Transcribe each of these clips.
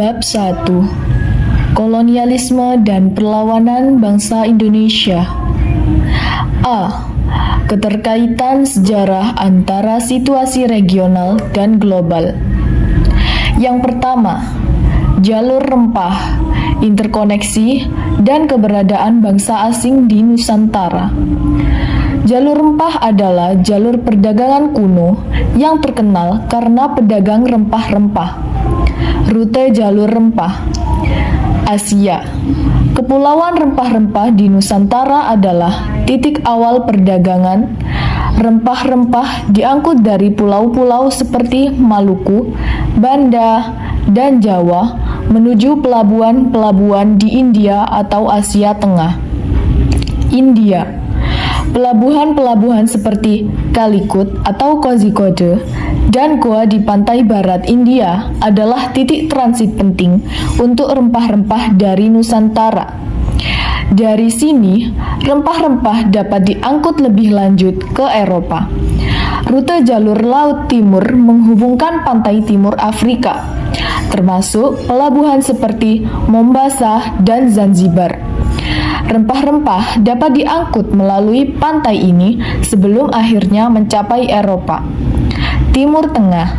Bab 1. Kolonialisme dan perlawanan bangsa Indonesia. A. Keterkaitan sejarah antara situasi regional dan global. Yang pertama, jalur rempah, interkoneksi, dan keberadaan bangsa asing di Nusantara. Jalur rempah adalah jalur perdagangan kuno yang terkenal karena pedagang rempah-rempah. Rute jalur rempah. Asia. Kepulauan rempah-rempah di Nusantara adalah titik awal perdagangan. Rempah-rempah diangkut dari pulau-pulau seperti Maluku, Banda, dan Jawa menuju pelabuhan-pelabuhan di India atau Asia Tengah. India. Pelabuhan-pelabuhan seperti Calicut atau Kozhikode dan Goa di pantai barat India adalah titik transit penting untuk rempah-rempah dari Nusantara. Dari sini, rempah-rempah dapat diangkut lebih lanjut ke Eropa. Rute jalur laut timur menghubungkan pantai timur Afrika, termasuk pelabuhan seperti Mombasa dan Zanzibar. Rempah-rempah dapat diangkut melalui pantai ini sebelum akhirnya mencapai Eropa. Timur Tengah.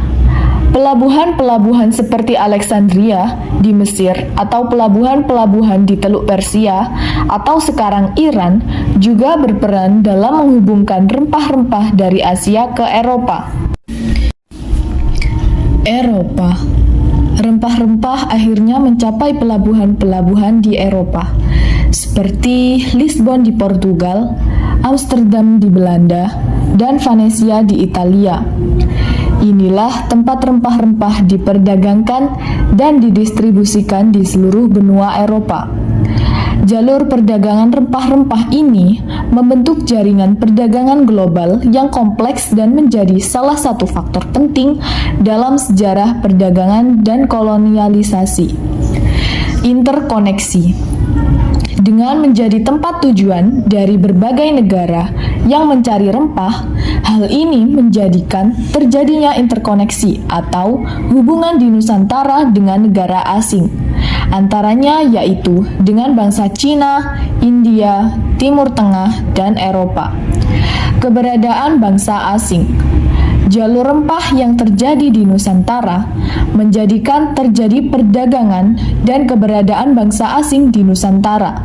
Pelabuhan-pelabuhan seperti Alexandria di Mesir atau pelabuhan-pelabuhan di Teluk Persia atau sekarang Iran juga berperan dalam menghubungkan rempah-rempah dari Asia ke Eropa. Eropa. Rempah-rempah akhirnya mencapai pelabuhan-pelabuhan di Eropa, seperti Lisbon di Portugal, Amsterdam di Belanda, dan Venesia di Italia. Inilah tempat rempah-rempah diperdagangkan dan didistribusikan di seluruh benua Eropa. Jalur perdagangan rempah-rempah ini membentuk jaringan perdagangan global yang kompleks dan menjadi salah satu faktor penting dalam sejarah perdagangan dan kolonialisasi. Interkoneksi. Dengan menjadi tempat tujuan dari berbagai negara yang mencari rempah, hal ini menjadikan terjadinya interkoneksi atau hubungan di Nusantara dengan negara asing. Antaranya yaitu dengan bangsa Cina, India, Timur Tengah, dan Eropa. Keberadaan bangsa asing. Jalur rempah yang terjadi di Nusantara menjadikan terjadi perdagangan dan keberadaan bangsa asing di Nusantara.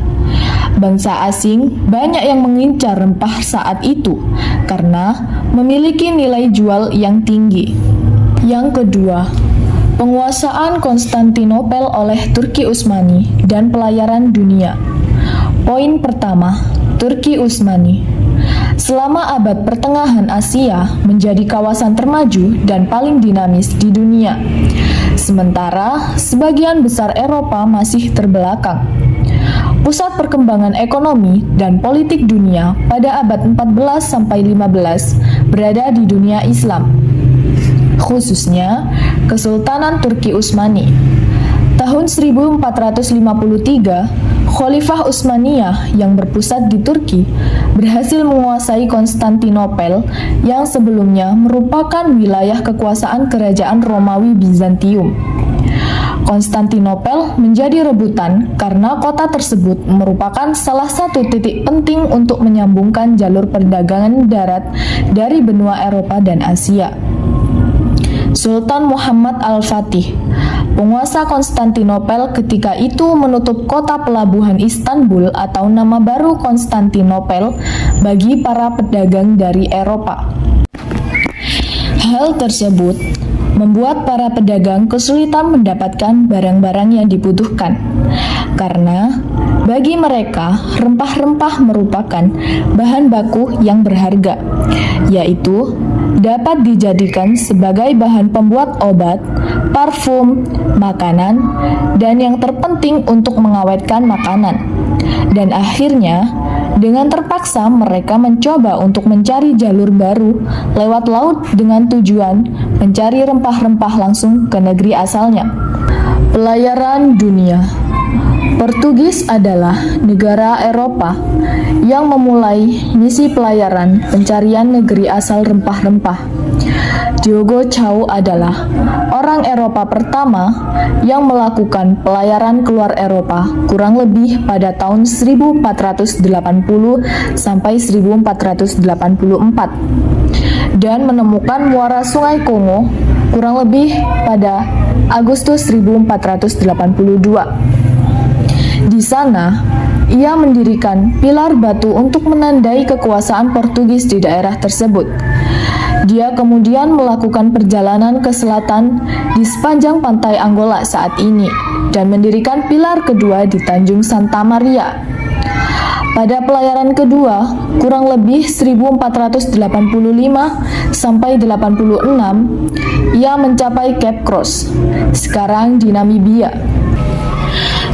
Bangsa asing banyak yang mengincar rempah saat itu karena memiliki nilai jual yang tinggi. Yang kedua, penguasaan Konstantinopel oleh Turki Utsmani dan pelayaran dunia. Poin pertama, Turki Utsmani. Selama abad pertengahan Asia menjadi kawasan termaju dan paling dinamis di dunia. Sementara sebagian besar Eropa masih terbelakang. Pusat perkembangan ekonomi dan politik dunia pada abad 14 sampai 15 berada di dunia Islam, khususnya Kesultanan Turki Utsmani. Tahun 1453, Khalifah Utsmaniyah yang berpusat di Turki berhasil menguasai Konstantinopel yang sebelumnya merupakan wilayah kekuasaan kerajaan Romawi Bizantium. Konstantinopel menjadi rebutan karena kota tersebut merupakan salah satu titik penting untuk menyambungkan jalur perdagangan darat dari benua Eropa dan Asia. Sultan Muhammad Al-Fatih, penguasa Konstantinopel ketika itu menutup kota pelabuhan Istanbul atau nama baru Konstantinopel bagi para pedagang dari Eropa. Hal tersebut membuat para pedagang kesulitan mendapatkan barang-barang yang dibutuhkan, karena bagi mereka rempah-rempah merupakan bahan baku yang berharga, yaitu dapat dijadikan sebagai bahan pembuat obat, parfum, makanan, dan yang terpenting untuk mengawetkan makanan. Dan akhirnya, dengan terpaksa mereka mencoba untuk mencari jalur baru lewat laut dengan tujuan mencari rempah-rempah langsung ke negeri asalnya. Pelayaran dunia. Portugis adalah negara Eropa yang memulai misi pelayaran pencarian negeri asal rempah-rempah. Diogo Cao adalah orang Eropa pertama yang melakukan pelayaran keluar Eropa kurang lebih pada tahun 1480 sampai 1484 dan menemukan muara Sungai Kongo kurang lebih pada Agustus 1482. Di sana, ia mendirikan pilar batu untuk menandai kekuasaan Portugis di daerah tersebut. Dia kemudian melakukan perjalanan ke selatan di sepanjang pantai Angola saat ini dan mendirikan pilar kedua di Tanjung Santa Maria. Pada pelayaran kedua, kurang lebih 1485 sampai 86, ia mencapai Cape Cross, sekarang di Namibia.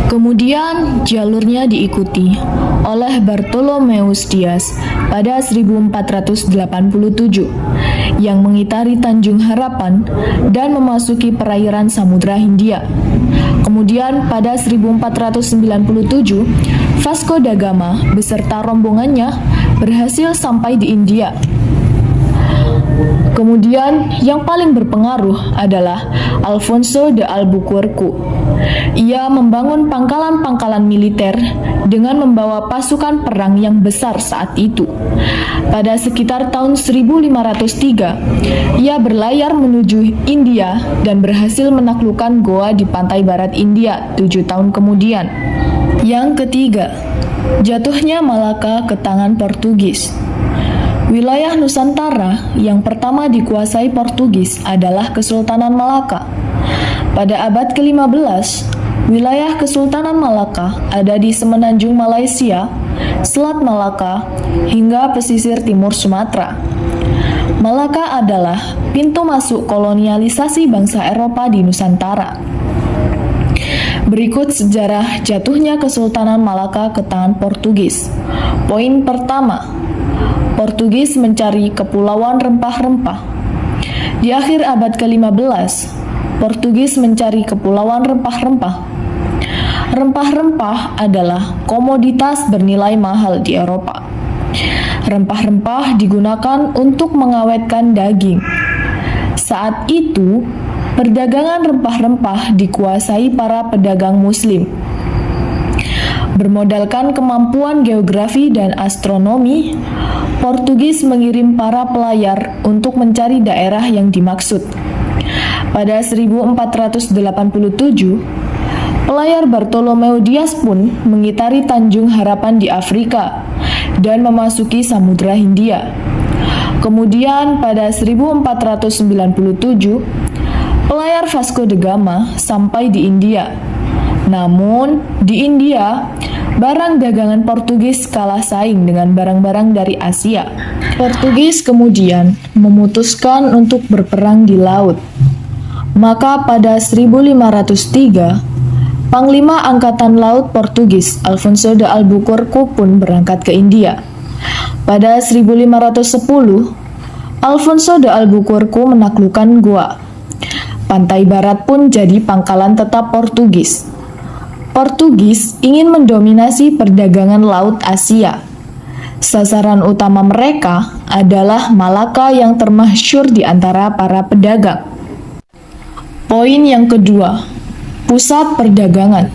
Kemudian jalurnya diikuti oleh Bartolomeus Dias pada 1487 yang mengitari Tanjung Harapan dan memasuki perairan Samudra Hindia. Kemudian pada 1497, Vasco da Gama beserta rombongannya berhasil sampai di India. Kemudian yang paling berpengaruh adalah Alfonso de Albuquerque. Ia membangun pangkalan-pangkalan militer dengan membawa pasukan perang yang besar saat itu. Pada sekitar tahun 1503, ia berlayar menuju India dan berhasil menaklukkan Goa di pantai barat India 7 tahun kemudian. Yang ketiga, jatuhnya Malaka ke tangan Portugis. Wilayah Nusantara yang pertama dikuasai Portugis adalah Kesultanan Malaka. Pada abad ke-15, wilayah Kesultanan Malaka ada di semenanjung Malaysia, Selat Malaka, hingga pesisir timur Sumatera. Malaka adalah pintu masuk kolonialisasi bangsa Eropa di Nusantara. Berikut sejarah jatuhnya Kesultanan Malaka ke tangan Portugis. Poin pertama, Portugis mencari kepulauan rempah-rempah. Di akhir abad ke-15, Portugis mencari kepulauan rempah-rempah. Rempah-rempah adalah komoditas bernilai mahal di Eropa. Rempah-rempah digunakan untuk mengawetkan daging. Saat itu, perdagangan rempah-rempah dikuasai para pedagang Muslim. Bermodalkan kemampuan geografi dan astronomi, Portugis mengirim para pelayar untuk mencari daerah yang dimaksud. Pada 1487, pelayar Bartolomeu Dias pun mengitari Tanjung Harapan di Afrika dan memasuki Samudra Hindia. Kemudian pada 1497, pelayar Vasco da Gama sampai di India. Namun, di India, barang dagangan Portugis kalah saing dengan barang-barang dari Asia. Portugis kemudian memutuskan untuk berperang di laut. Maka pada 1503, Panglima Angkatan Laut Portugis Alfonso de Albuquerque pun berangkat ke India. Pada 1510, Alfonso de Albuquerque menaklukkan Goa. Pantai barat pun jadi pangkalan tetap Portugis. Portugis ingin mendominasi perdagangan laut Asia. Sasaran utama mereka adalah Malaka yang termasyhur di antara para pedagang. Poin yang kedua, pusat perdagangan.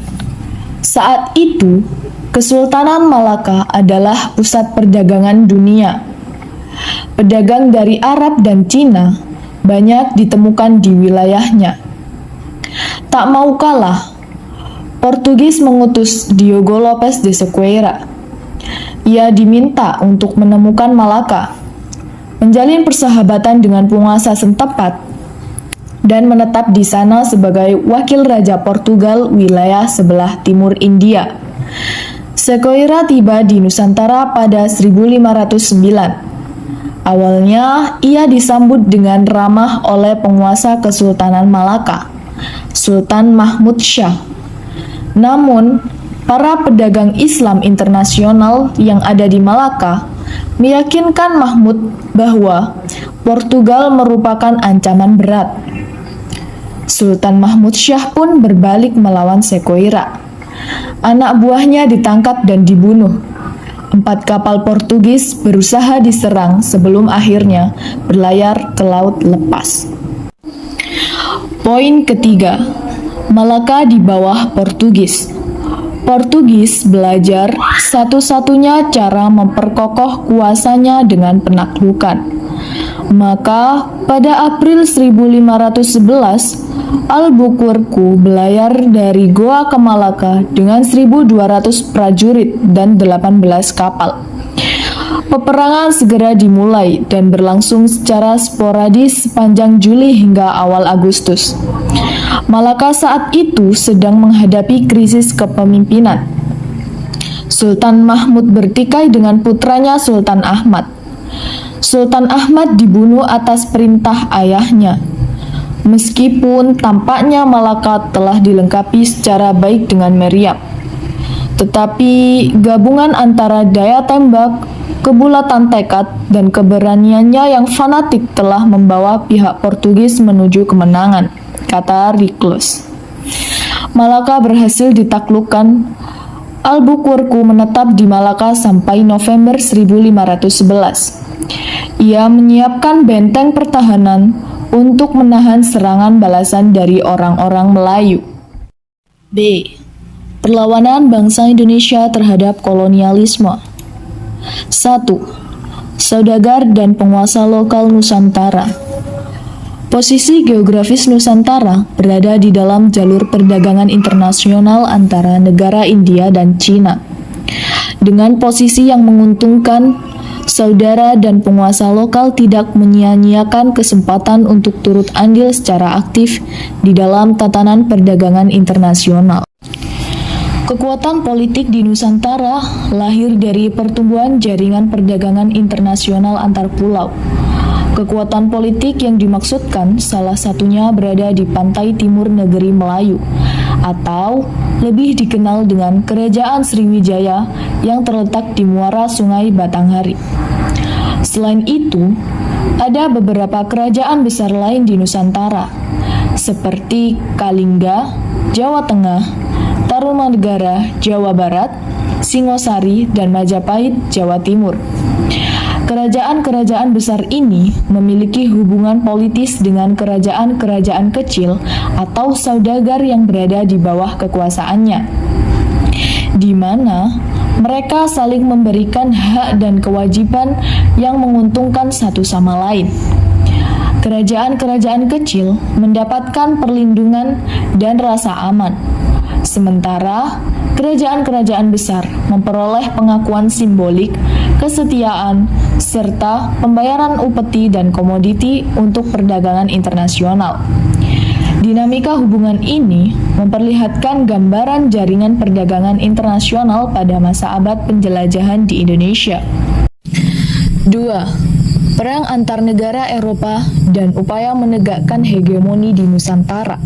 Saat itu, Kesultanan Malaka adalah pusat perdagangan dunia. Pedagang dari Arab dan Cina banyak ditemukan di wilayahnya. Tak mau kalah, Portugis mengutus Diogo Lopes de Sequeira. Ia diminta untuk menemukan Malaka, menjalin persahabatan dengan penguasa setempat, dan menetap di sana sebagai wakil Raja Portugal wilayah sebelah timur India. Sequeira tiba di Nusantara pada 1509. Awalnya, ia disambut dengan ramah oleh penguasa Kesultanan Malaka, Sultan Mahmud Shah. Namun, para pedagang Islam internasional yang ada di Malaka meyakinkan Mahmud bahwa Portugal merupakan ancaman berat. Sultan Mahmud Shah pun berbalik melawan Sequeira. Anak buahnya ditangkap dan dibunuh. 4 kapal Portugis berusaha diserang sebelum akhirnya berlayar ke laut lepas. Poin ketiga, Malaka di bawah Portugis. Portugis belajar satu-satunya cara memperkokoh kuasanya dengan penaklukan. Maka pada April 1511, Albuquerque berlayar dari Goa ke Malaka dengan 1.200 prajurit dan 18 kapal. Peperangan segera dimulai dan berlangsung secara sporadis sepanjang Juli hingga awal Agustus. Malaka saat itu sedang menghadapi krisis kepemimpinan. Sultan Mahmud bertikai dengan putranya Sultan Ahmad. Sultan Ahmad dibunuh atas perintah ayahnya. Meskipun tampaknya Malaka telah dilengkapi secara baik dengan meriam, tetapi gabungan antara daya tembak, kebulatan tekad, dan keberaniannya yang fanatik telah membawa pihak Portugis menuju kemenangan, kata Reclus. Malaka berhasil ditaklukkan. Albuquerque menetap di Malaka sampai November 1511. Ia menyiapkan benteng pertahanan untuk menahan serangan balasan dari orang-orang Melayu. B. Perlawanan bangsa Indonesia terhadap kolonialisme. 1. Saudagar dan penguasa lokal Nusantara. Posisi geografis Nusantara berada di dalam jalur perdagangan internasional antara negara India dan Cina. Dengan posisi yang menguntungkan, saudara dan penguasa lokal tidak menyia-nyiakan kesempatan untuk turut andil secara aktif di dalam tatanan perdagangan internasional. Kekuatan politik di Nusantara lahir dari pertumbuhan jaringan perdagangan internasional antar pulau. Kekuatan politik yang dimaksudkan salah satunya berada di pantai timur negeri Melayu, atau lebih dikenal dengan Kerajaan Sriwijaya yang terletak di muara Sungai Batanghari. Selain itu, ada beberapa kerajaan besar lain di Nusantara, seperti Kalingga, Jawa Tengah, Tarumanegara, Jawa Barat, Singosari, dan Majapahit, Jawa Timur. Kerajaan-kerajaan besar ini memiliki hubungan politis dengan kerajaan-kerajaan kecil atau saudagar yang berada di bawah kekuasaannya, di mana mereka saling memberikan hak dan kewajiban yang menguntungkan satu sama lain. Kerajaan-kerajaan kecil mendapatkan perlindungan dan rasa aman, sementara kerajaan-kerajaan besar memperoleh pengakuan simbolik, kesetiaan, serta pembayaran upeti dan komoditi untuk perdagangan internasional. Dinamika hubungan ini memperlihatkan gambaran jaringan perdagangan internasional pada masa abad penjelajahan di Indonesia. 2. Perang antar negara Eropa dan upaya menegakkan hegemoni di Nusantara.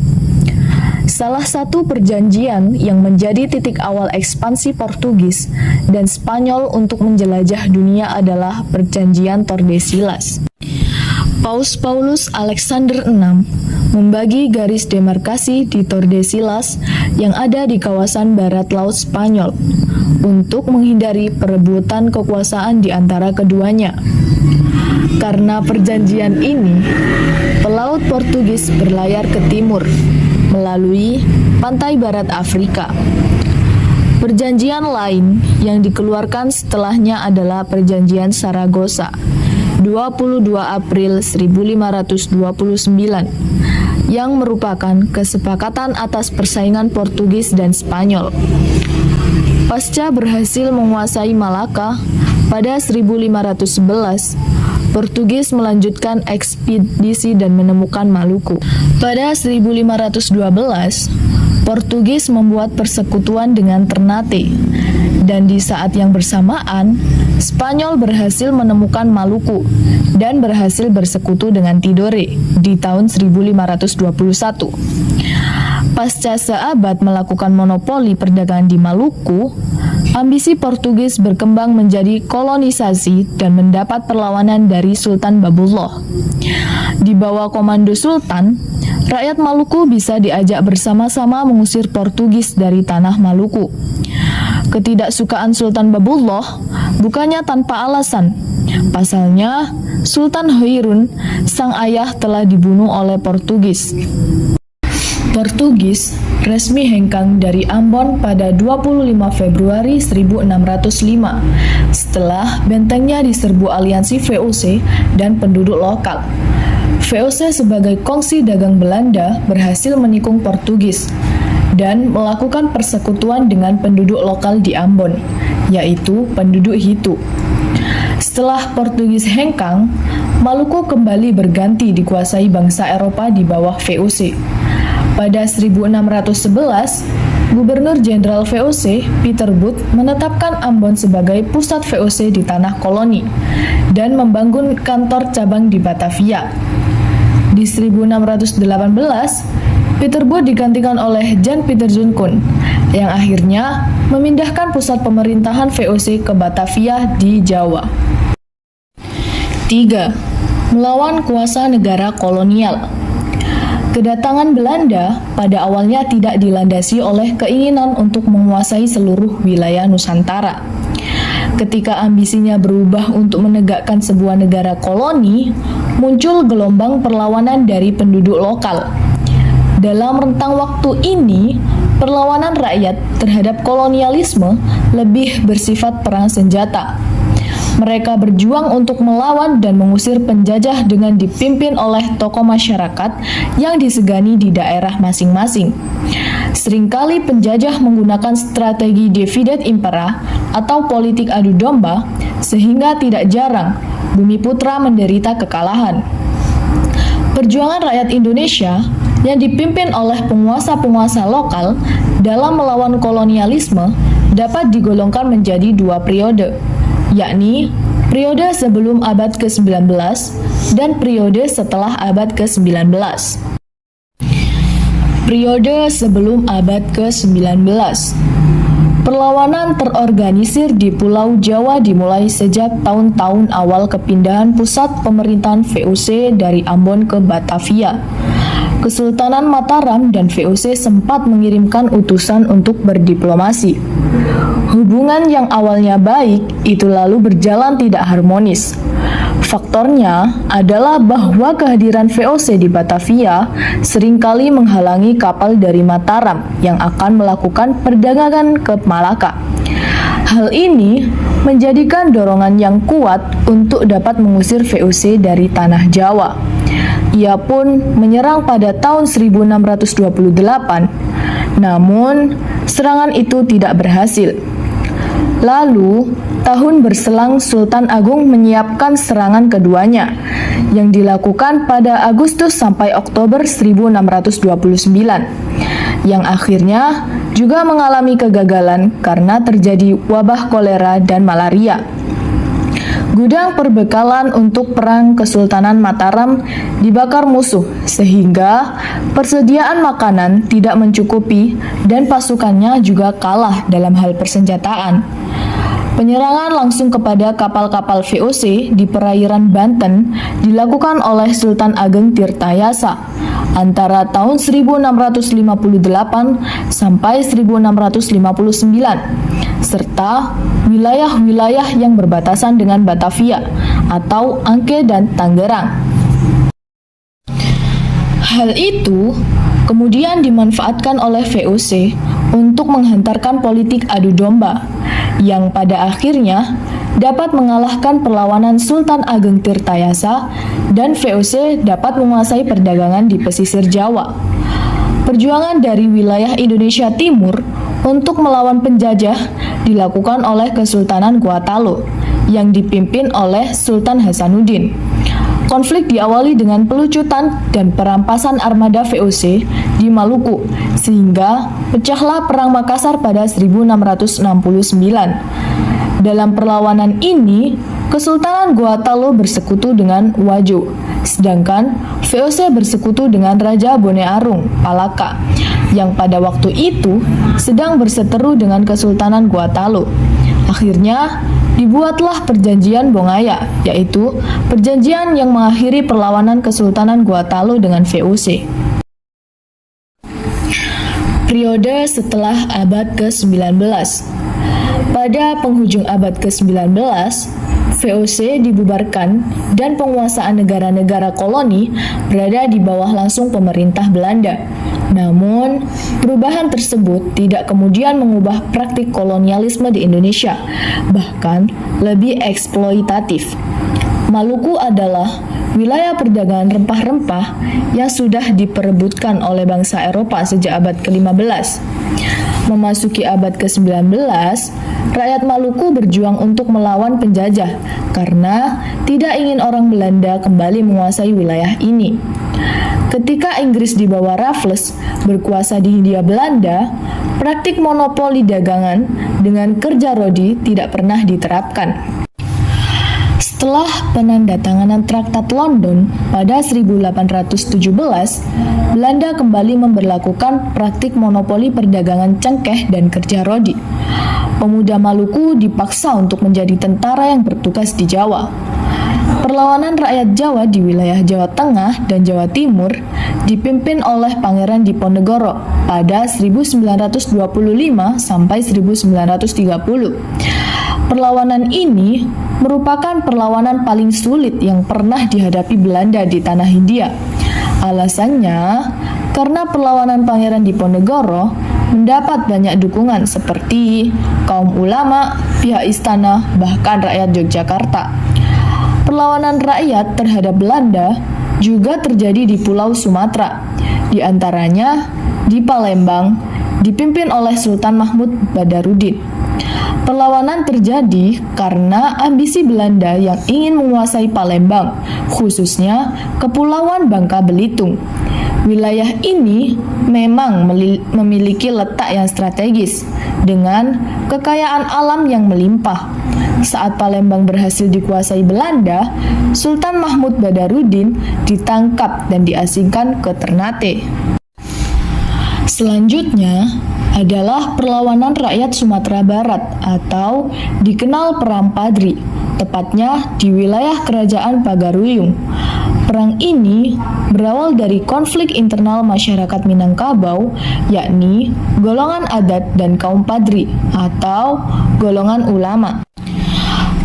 Salah satu perjanjian yang menjadi titik awal ekspansi Portugis dan Spanyol untuk menjelajah dunia adalah Perjanjian Tordesillas. Paus Paulus Alexander VI membagi garis demarkasi di Tordesillas yang ada di kawasan barat laut Spanyol untuk menghindari perebutan kekuasaan di antara keduanya. Karena perjanjian ini, pelaut Portugis berlayar ke timur melalui pantai barat Afrika. Perjanjian lain yang dikeluarkan setelahnya adalah Perjanjian Saragossa, 22 April 1529, yang merupakan kesepakatan atas persaingan Portugis dan Spanyol. Pasca berhasil menguasai Malaka pada 1511, Portugis melanjutkan ekspedisi dan menemukan Maluku. Pada 1512, Portugis membuat persekutuan dengan Ternate, dan di saat yang bersamaan, Spanyol berhasil menemukan Maluku dan berhasil bersekutu dengan Tidore di tahun 1521. Pasca seabad melakukan monopoli perdagangan di Maluku, ambisi Portugis berkembang menjadi kolonisasi dan mendapat perlawanan dari Sultan Babullah. Di bawah komando Sultan, rakyat Maluku bisa diajak bersama-sama mengusir Portugis dari tanah Maluku. Ketidaksukaan Sultan Babullah bukannya tanpa alasan. Pasalnya, Sultan Hoirun, sang ayah, telah dibunuh oleh Portugis. Portugis resmi hengkang dari Ambon pada 25 Februari 1605 setelah bentengnya diserbu aliansi VOC dan penduduk lokal. VOC sebagai kongsi dagang Belanda berhasil menikung Portugis dan melakukan persekutuan dengan penduduk lokal di Ambon, yaitu penduduk Hitu. Setelah Portugis hengkang, Maluku kembali berganti dikuasai bangsa Eropa di bawah VOC. Pada 1611, Gubernur Jenderal VOC, Peter Booth, menetapkan Ambon sebagai pusat VOC di tanah koloni dan membangun kantor cabang di Batavia. Di 1618, Peter Booth digantikan oleh Jan Pieter Zoon yang akhirnya memindahkan pusat pemerintahan VOC ke Batavia di Jawa. 3. Melawan kuasa negara kolonial. Kedatangan Belanda pada awalnya tidak dilandasi oleh keinginan untuk menguasai seluruh wilayah Nusantara. Ketika ambisinya berubah untuk menegakkan sebuah negara koloni, muncul gelombang perlawanan dari penduduk lokal. Dalam rentang waktu ini, perlawanan rakyat terhadap kolonialisme lebih bersifat perang senjata. Mereka berjuang untuk melawan dan mengusir penjajah dengan dipimpin oleh tokoh masyarakat yang disegani di daerah masing-masing. Seringkali penjajah menggunakan strategi divide impera atau politik adu domba, sehingga tidak jarang Bumiputra menderita kekalahan. Perjuangan rakyat Indonesia yang dipimpin oleh penguasa-penguasa lokal dalam melawan kolonialisme dapat digolongkan menjadi dua periode, yakni periode sebelum abad ke-19 dan periode setelah abad ke-19. Periode sebelum abad ke-19. Perlawanan terorganisir di Pulau Jawa dimulai sejak tahun-tahun awal kepindahan pusat pemerintahan VOC dari Ambon ke Batavia. Kesultanan Mataram dan VOC sempat mengirimkan utusan untuk berdiplomasi. Hubungan yang awalnya baik itu lalu berjalan tidak harmonis. Faktornya adalah bahwa kehadiran VOC di Batavia seringkali menghalangi kapal dari Mataram yang akan melakukan perdagangan ke Malaka. Hal ini menjadikan dorongan yang kuat untuk dapat mengusir VOC dari tanah Jawa. Ia pun menyerang pada tahun 1628, namun serangan itu tidak berhasil. Lalu, tahun berselang Sultan Agung menyiapkan serangan keduanya, yang dilakukan pada Agustus sampai Oktober 1629, yang akhirnya juga mengalami kegagalan karena terjadi wabah kolera dan malaria. Gudang perbekalan untuk perang Kesultanan Mataram dibakar musuh sehingga persediaan makanan tidak mencukupi dan pasukannya juga kalah dalam hal persenjataan. Penyerangan langsung kepada kapal-kapal VOC di perairan Banten dilakukan oleh Sultan Ageng Tirtayasa antara tahun 1658 sampai 1659, serta wilayah-wilayah yang berbatasan dengan Batavia atau Angke dan Tangerang. Hal itu kemudian dimanfaatkan oleh VOC untuk menghantarkan politik adu domba yang pada akhirnya dapat mengalahkan perlawanan Sultan Ageng Tirtayasa dan VOC dapat menguasai perdagangan di pesisir Jawa. Perjuangan dari wilayah Indonesia Timur untuk melawan penjajah dilakukan oleh Kesultanan Gua-Talo yang dipimpin oleh Sultan Hasanuddin. Konflik diawali dengan pelucutan dan perampasan armada VOC di Maluku, sehingga pecahlah Perang Makassar pada 1669. Dalam perlawanan ini, Kesultanan Gua-Talo bersekutu dengan Wajo, sedangkan VOC bersekutu dengan Raja Bone Arung, Palaka, yang pada waktu itu sedang berseteru dengan Kesultanan Gua-Talo. Akhirnya, dibuatlah Perjanjian Bongaya, yaitu perjanjian yang mengakhiri perlawanan Kesultanan Gua-Talo dengan VOC. Periode setelah abad ke-19. Pada penghujung abad ke-19, VOC dibubarkan dan penguasaan negara-negara koloni berada di bawah langsung pemerintah Belanda. Namun, perubahan tersebut tidak kemudian mengubah praktik kolonialisme di Indonesia, bahkan lebih eksploitatif. Maluku adalah wilayah perdagangan rempah-rempah yang sudah diperebutkan oleh bangsa Eropa sejak abad ke-15. Memasuki abad ke-19, rakyat Maluku berjuang untuk melawan penjajah karena tidak ingin orang Belanda kembali menguasai wilayah ini. Ketika Inggris di bawah Raffles berkuasa di Hindia Belanda, praktik monopoli dagangan dengan kerja rodi tidak pernah diterapkan. Setelah penandatanganan Traktat London pada 1817, Belanda kembali memberlakukan praktik monopoli perdagangan cengkeh dan kerja rodi. Pemuda Maluku dipaksa untuk menjadi tentara yang bertugas di Jawa. Perlawanan rakyat Jawa di wilayah Jawa Tengah dan Jawa Timur dipimpin oleh Pangeran Diponegoro pada 1925 sampai 1930. Perlawanan ini merupakan perlawanan paling sulit yang pernah dihadapi Belanda di tanah Hindia. Alasannya, karena perlawanan Pangeran Diponegoro mendapat banyak dukungan seperti kaum ulama, pihak istana, bahkan rakyat Yogyakarta. Perlawanan rakyat terhadap Belanda juga terjadi di Pulau Sumatera, di antaranya di Palembang, dipimpin oleh Sultan Mahmud Badarudin. Perlawanan terjadi karena ambisi Belanda yang ingin menguasai Palembang, khususnya Kepulauan Bangka Belitung. Wilayah ini memang memiliki letak yang strategis dengan kekayaan alam yang melimpah. Saat Palembang berhasil dikuasai Belanda, Sultan Mahmud Badarudin ditangkap dan diasingkan ke Ternate. Selanjutnya adalah perlawanan rakyat Sumatera Barat atau dikenal Perang Padri, tepatnya di wilayah Kerajaan Pagaruyung. Perang ini berawal dari konflik internal masyarakat Minangkabau, yakni golongan adat dan kaum Padri atau golongan ulama.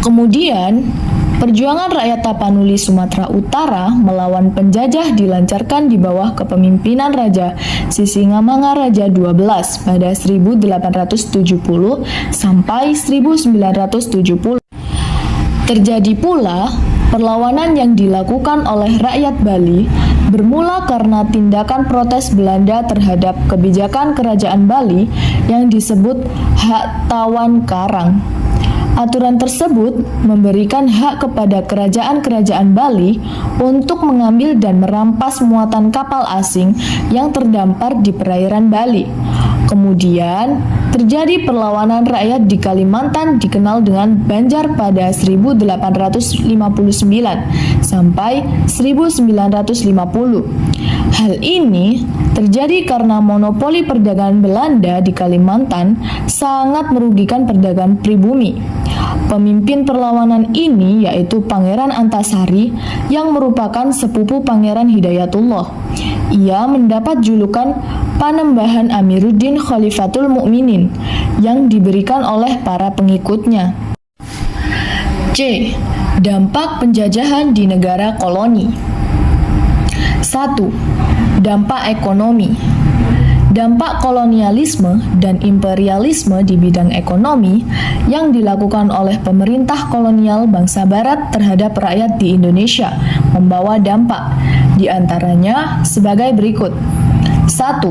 Kemudian, perjuangan rakyat Tapanuli Sumatera Utara melawan penjajah dilancarkan di bawah kepemimpinan Raja Sisingamangaraja XII pada 1870 sampai 1970. Terjadi pula perlawanan yang dilakukan oleh rakyat Bali bermula karena tindakan protes Belanda terhadap kebijakan Kerajaan Bali yang disebut Hak Tawan Karang. Aturan tersebut memberikan hak kepada kerajaan-kerajaan Bali untuk mengambil dan merampas muatan kapal asing yang terdampar di perairan Bali. Kemudian, terjadi perlawanan rakyat di Kalimantan dikenal dengan Banjar pada 1859 sampai 1950. Hal ini terjadi karena monopoli perdagangan Belanda di Kalimantan sangat merugikan perdagangan pribumi. Pemimpin perlawanan ini yaitu Pangeran Antasari yang merupakan sepupu Pangeran Hidayatullah. Ia mendapat julukan Panembahan Amiruddin Khalifatul Mukminin yang diberikan oleh para pengikutnya. C. Dampak penjajahan di negara koloni. 1. Dampak ekonomi. Dampak kolonialisme dan imperialisme di bidang ekonomi yang dilakukan oleh pemerintah kolonial bangsa Barat terhadap rakyat di Indonesia membawa dampak, di antaranya sebagai berikut. 1.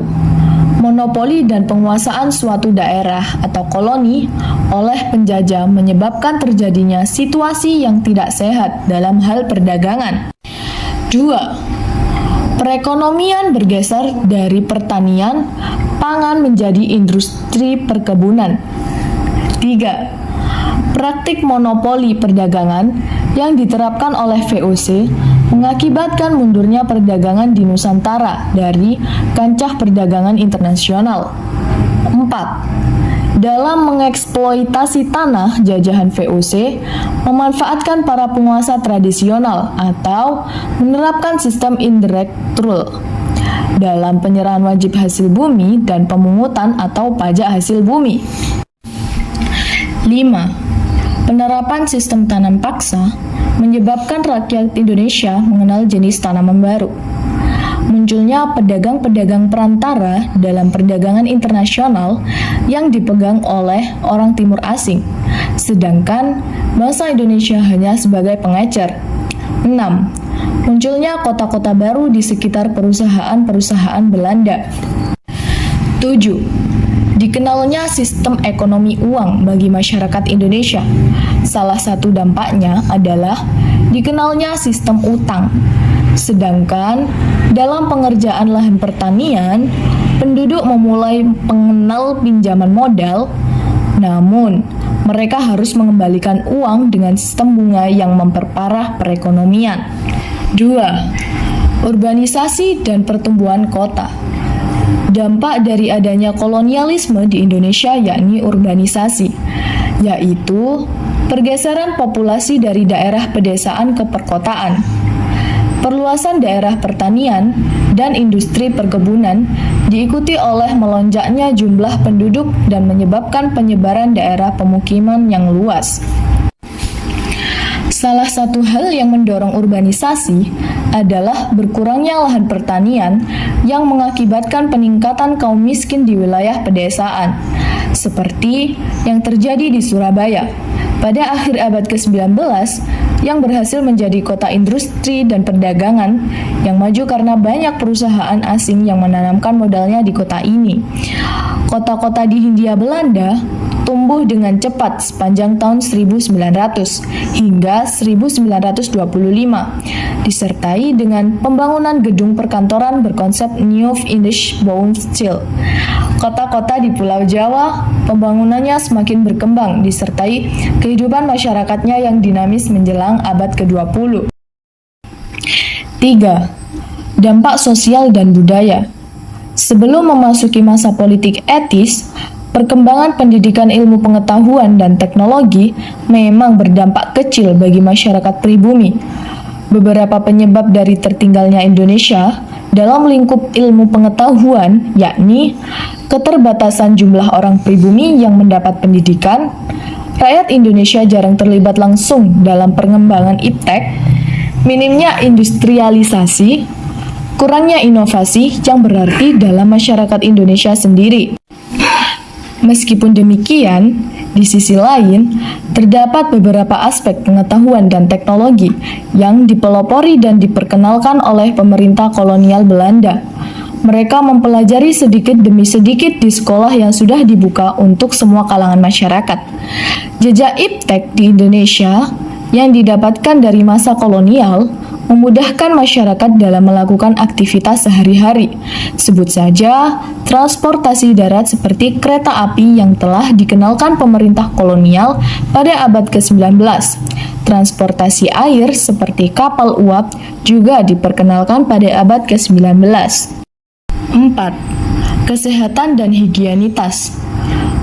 Monopoli dan penguasaan suatu daerah atau koloni oleh penjajah menyebabkan terjadinya situasi yang tidak sehat dalam hal perdagangan. 2. Perekonomian bergeser dari pertanian, pangan menjadi industri perkebunan. 3. Praktik monopoli perdagangan yang diterapkan oleh VOC mengakibatkan mundurnya perdagangan di Nusantara dari kancah perdagangan internasional. 4. Dalam mengeksploitasi tanah jajahan VOC, memanfaatkan para penguasa tradisional atau menerapkan sistem indirect rule. dalam penyerahan wajib hasil bumi dan pemungutan atau pajak hasil bumi. 5. Penerapan sistem tanam paksa menyebabkan rakyat Indonesia mengenal jenis tanaman baru. Munculnya pedagang-pedagang perantara dalam perdagangan internasional yang dipegang oleh orang timur asing, sedangkan bangsa Indonesia hanya sebagai pengecer. 6. Munculnya kota-kota baru di sekitar perusahaan-perusahaan Belanda. 7. Dikenalnya sistem ekonomi uang bagi masyarakat Indonesia. Salah satu dampaknya adalah dikenalnya sistem utang. Sedangkan dalam pengerjaan lahan pertanian, penduduk memulai mengenal pinjaman modal, namun mereka harus mengembalikan uang dengan sistem bunga yang memperparah perekonomian. 2. Urbanisasi dan pertumbuhan kota. Dampak dari adanya kolonialisme di Indonesia yakni urbanisasi, yaitu pergeseran populasi dari daerah pedesaan ke perkotaan, perluasan daerah pertanian dan industri perkebunan diikuti oleh melonjaknya jumlah penduduk dan menyebabkan penyebaran daerah pemukiman yang luas. Salah satu hal yang mendorong urbanisasi adalah berkurangnya lahan pertanian yang mengakibatkan peningkatan kaum miskin di wilayah pedesaan, seperti yang terjadi di Surabaya pada akhir abad ke-19 yang berhasil menjadi kota industri dan perdagangan yang maju karena banyak perusahaan asing yang menanamkan modalnya di kota ini. Kota-kota di Hindia Belanda tumbuh dengan cepat sepanjang tahun 1900 hingga 1925, disertai dengan pembangunan gedung perkantoran berkonsep New Indisch Baustil. Kota-kota di Pulau Jawa, pembangunannya semakin berkembang, disertai kehidupan masyarakatnya yang dinamis menjelang abad ke-20. 3. Dampak sosial dan budaya. Sebelum memasuki masa politik etis, perkembangan pendidikan ilmu pengetahuan dan teknologi memang berdampak kecil bagi masyarakat pribumi. Beberapa penyebab dari tertinggalnya Indonesia dalam lingkup ilmu pengetahuan yakni keterbatasan jumlah orang pribumi yang mendapat pendidikan, rakyat Indonesia jarang terlibat langsung dalam pengembangan iptek, minimnya industrialisasi, kurangnya inovasi yang berarti dalam masyarakat Indonesia sendiri. Meskipun demikian, di sisi lain, terdapat beberapa aspek pengetahuan dan teknologi yang dipelopori dan diperkenalkan oleh pemerintah kolonial Belanda. Mereka mempelajari sedikit demi sedikit di sekolah yang sudah dibuka untuk semua kalangan masyarakat. Jejak iptek di Indonesia yang didapatkan dari masa kolonial memudahkan masyarakat dalam melakukan aktivitas sehari-hari. Sebut saja transportasi darat seperti kereta api yang telah dikenalkan pemerintah kolonial pada abad ke-19. Transportasi air seperti kapal uap juga diperkenalkan pada abad ke-19. 4. Kesehatan dan higienitas.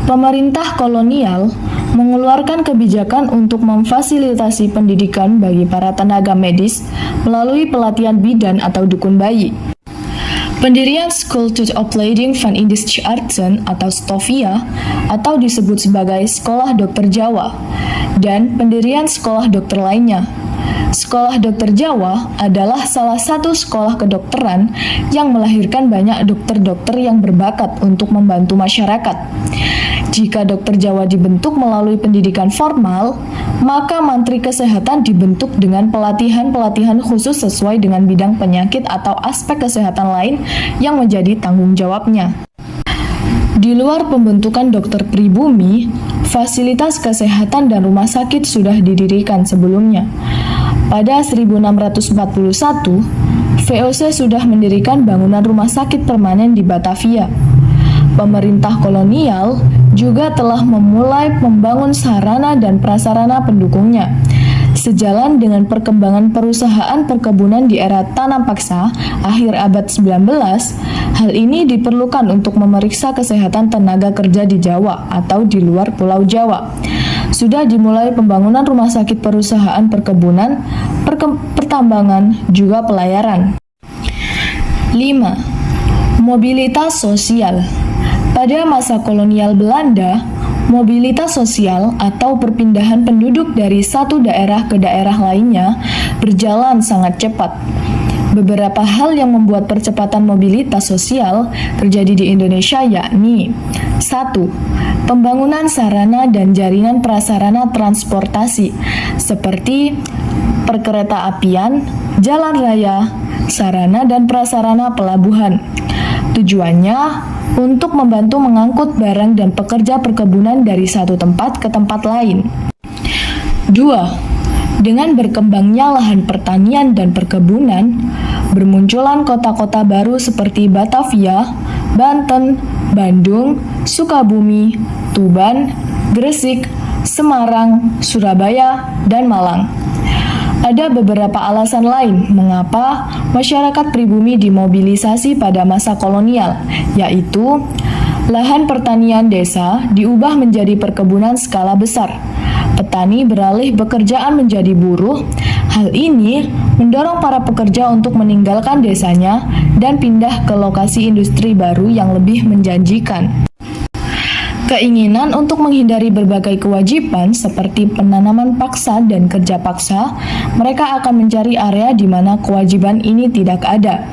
Pemerintah kolonial mengeluarkan kebijakan untuk memfasilitasi pendidikan bagi para tenaga medis melalui pelatihan bidan atau dukun bayi. Pendirian School tot Opleiding van Indische Artsen atau STOVIA atau disebut sebagai Sekolah Dokter Jawa dan pendirian sekolah dokter lainnya. Sekolah Dokter Jawa adalah salah satu sekolah kedokteran yang melahirkan banyak dokter-dokter yang berbakat untuk membantu masyarakat. Jika dokter Jawa dibentuk melalui pendidikan formal, maka Mantri Kesehatan dibentuk dengan pelatihan-pelatihan khusus sesuai dengan bidang penyakit atau aspek kesehatan lain yang menjadi tanggung jawabnya. Di luar pembentukan dokter pribumi, fasilitas kesehatan dan rumah sakit sudah didirikan sebelumnya. Pada 1641, VOC sudah mendirikan bangunan rumah sakit permanen di Batavia. Pemerintah kolonial juga telah memulai membangun sarana dan prasarana pendukungnya. Sejalan dengan perkembangan perusahaan perkebunan di era tanam paksa akhir abad 19, hal ini diperlukan untuk memeriksa kesehatan tenaga kerja di Jawa atau di luar Pulau Jawa. Sudah dimulai pembangunan rumah sakit perusahaan perkebunan, pertambangan, juga pelayaran. 5. Mobilitas sosial. Pada masa kolonial Belanda, mobilitas sosial atau perpindahan penduduk dari satu daerah ke daerah lainnya berjalan sangat cepat. Beberapa hal yang membuat percepatan mobilitas sosial terjadi di Indonesia yakni 1. Pembangunan sarana dan jaringan prasarana transportasi seperti perkereta-apian, jalan raya, sarana dan prasarana pelabuhan. Tujuannya untuk membantu mengangkut barang dan pekerja perkebunan dari satu tempat ke tempat lain. 2. Dengan berkembangnya lahan pertanian dan perkebunan, bermunculan kota-kota baru seperti Batavia, Banten, Bandung, Sukabumi, Tuban, Gresik, Semarang, Surabaya, dan Malang. Ada beberapa alasan lain mengapa masyarakat pribumi dimobilisasi pada masa kolonial, yaitu lahan pertanian desa diubah menjadi perkebunan skala besar. Petani beralih bekerjaan menjadi buruh. Hal ini mendorong para pekerja untuk meninggalkan desanya dan pindah ke lokasi industri baru yang lebih menjanjikan. Keinginan untuk menghindari berbagai kewajiban seperti penanaman paksa dan kerja paksa, mereka akan mencari area di mana kewajiban ini tidak ada.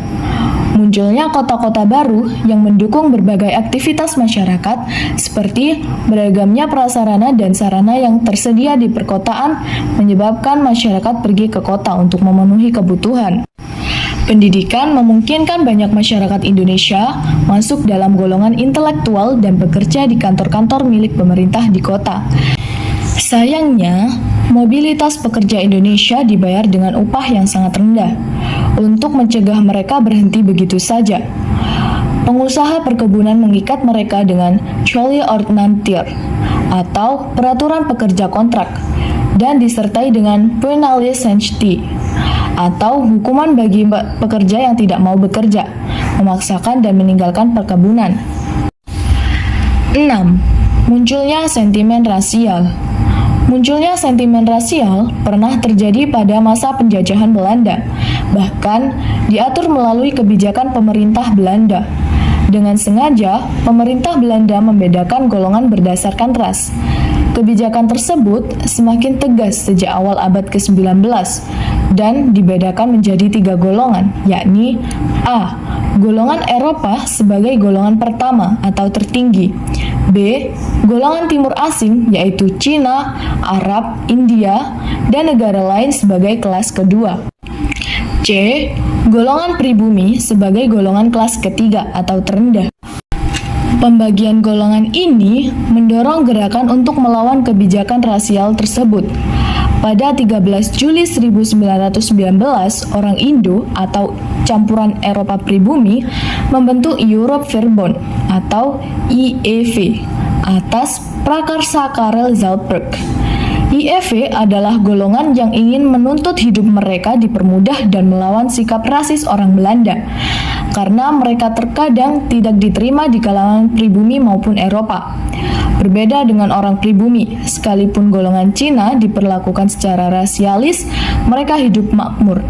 Munculnya kota-kota baru yang mendukung berbagai aktivitas masyarakat seperti beragamnya prasarana dan sarana yang tersedia di perkotaan menyebabkan masyarakat pergi ke kota untuk memenuhi kebutuhan. Pendidikan memungkinkan banyak masyarakat Indonesia masuk dalam golongan intelektual dan bekerja di kantor-kantor milik pemerintah di kota. Sayangnya, mobilitas pekerja Indonesia dibayar dengan upah yang sangat rendah. Untuk mencegah mereka berhenti begitu saja, pengusaha perkebunan mengikat mereka dengan Choly Ordnantier atau peraturan pekerja kontrak dan disertai dengan penalissensti atau hukuman bagi pekerja yang tidak mau bekerja, memaksakan dan meninggalkan perkebunan. 6. Munculnya sentimen rasial. Munculnya sentimen rasial pernah terjadi pada masa penjajahan Belanda, bahkan diatur melalui kebijakan pemerintah Belanda. Dengan sengaja, pemerintah Belanda membedakan golongan berdasarkan ras. Kebijakan tersebut semakin tegas sejak awal abad ke-19 dan dibedakan menjadi 3 golongan, yakni A. Golongan Eropa sebagai golongan pertama atau tertinggi. B. Golongan timur asing yaitu Cina, Arab, India, dan negara lain sebagai kelas kedua. C. Golongan pribumi sebagai golongan kelas ketiga atau terendah. Pembagian golongan ini mendorong gerakan untuk melawan kebijakan rasial tersebut. Pada 13 Juli 1919, orang Indo atau campuran Eropa pribumi membentuk Europe Verbond atau IEV atas prakarsa Karel Zoutberg. IEV adalah golongan yang ingin menuntut hidup mereka dipermudah dan melawan sikap rasis orang Belanda, karena mereka terkadang tidak diterima di kalangan pribumi maupun Eropa. Berbeda dengan orang pribumi, sekalipun golongan Cina diperlakukan secara rasialis, mereka hidup makmur.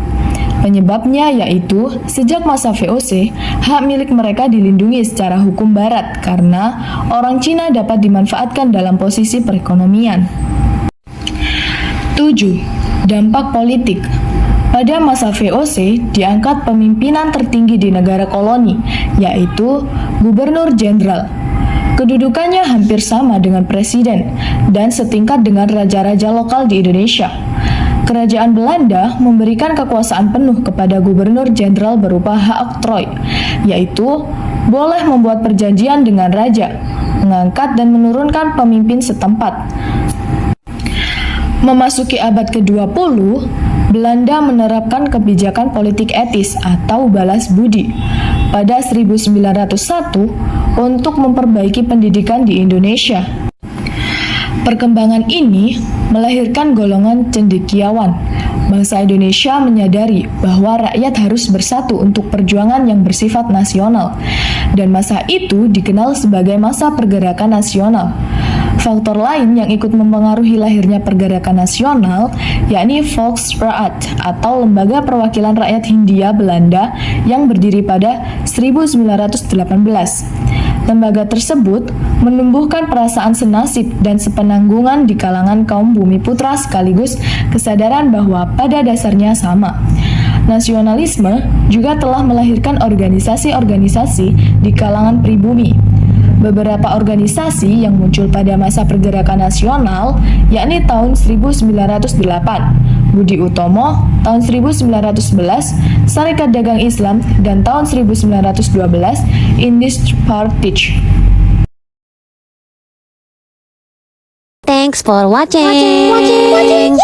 Penyebabnya yaitu, sejak masa VOC, hak milik mereka dilindungi secara hukum barat karena orang Cina dapat dimanfaatkan dalam posisi perekonomian. 7. Dampak politik. Pada masa VOC, diangkat pemimpinan tertinggi di negara koloni, yaitu Gubernur Jenderal. Kedudukannya hampir sama dengan presiden dan setingkat dengan raja-raja lokal di Indonesia. Kerajaan Belanda memberikan kekuasaan penuh kepada Gubernur Jenderal berupa hak oktroy, yaitu boleh membuat perjanjian dengan raja, mengangkat dan menurunkan pemimpin setempat. Memasuki abad ke-20, Belanda menerapkan kebijakan politik etis atau balas budi pada 1901 untuk memperbaiki pendidikan di Indonesia. Perkembangan ini melahirkan golongan cendekiawan. Bangsa Indonesia menyadari bahwa rakyat harus bersatu untuk perjuangan yang bersifat nasional, dan masa itu dikenal sebagai masa pergerakan nasional. Faktor lain yang ikut mempengaruhi lahirnya pergerakan nasional yakni Volksraad atau Lembaga Perwakilan Rakyat Hindia Belanda yang berdiri pada 1918. Lembaga tersebut menumbuhkan perasaan senasib dan sepenanggungan di kalangan kaum bumi putra sekaligus kesadaran bahwa pada dasarnya sama. Nasionalisme juga telah melahirkan organisasi-organisasi di kalangan pribumi. Beberapa organisasi yang muncul pada masa pergerakan nasional yakni tahun 1908, Budi Utomo tahun 1911, Sarekat Dagang Islam dan tahun 1912, Indisch Partij. Thanks for watching.